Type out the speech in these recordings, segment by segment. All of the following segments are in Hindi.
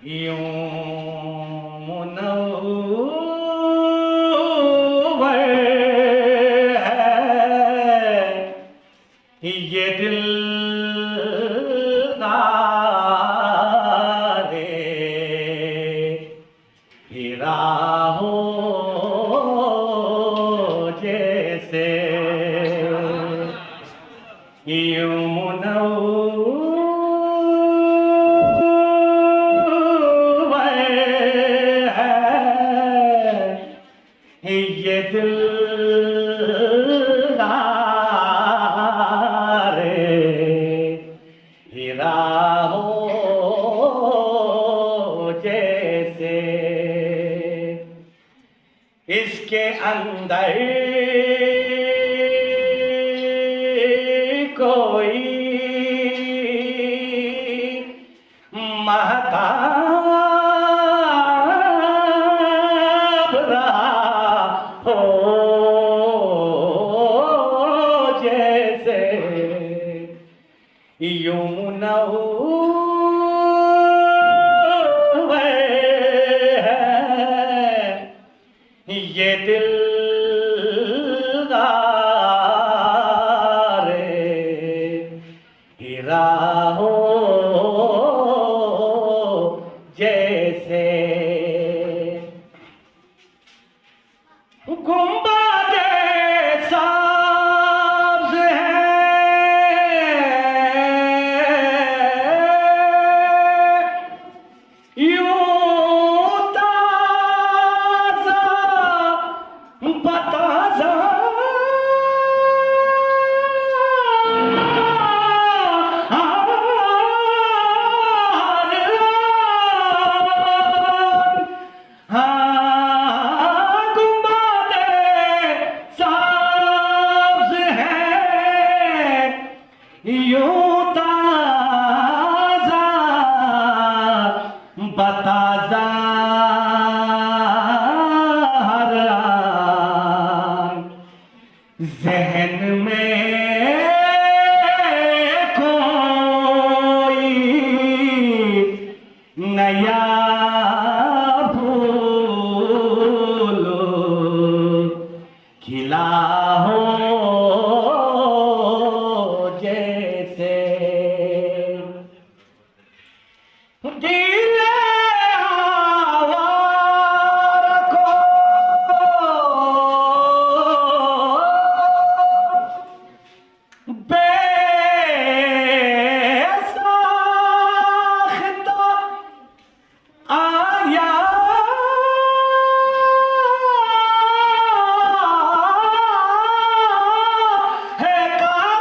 यूं मुनव्वर है ये दिल हीरा हो जैसे यूं मुनव्वर है ये दिलदारे हीरा हो जैसे इसके अंदर कोई महताब रहा हो जैसे यूं मुनव्वर है ये दिलदारे हीरा हो जैसे गुंबदे सब्ज़ है यूं ताज़ा बताज़ा यूं ताज़ा बताज़ा हर आन ज़हन में कोई नया फूल खिला हो जैसे दिल आवारा को बेसाख्ता आया है करार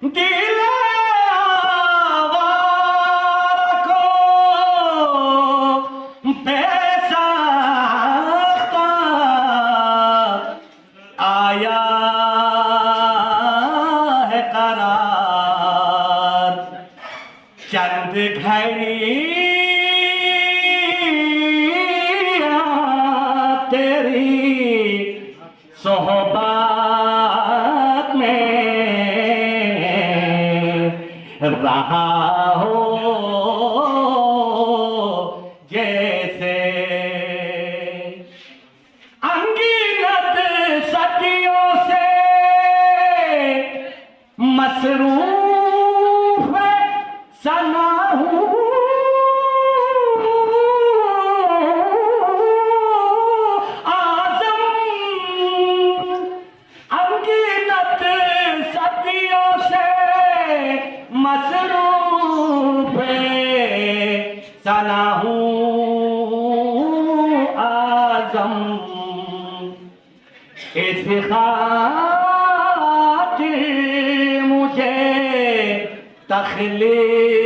दिल आवारा को बेसाख्ता आया है करार चंद घड़ियां तेरी सोहबत में रहा हो जैसे अंगिनत सदियों से मसरूफ सना हूँ आज़म अंगिनत सदियों से मसरूफ सना हूँ आज़म इस खातिर मुझे तखलीक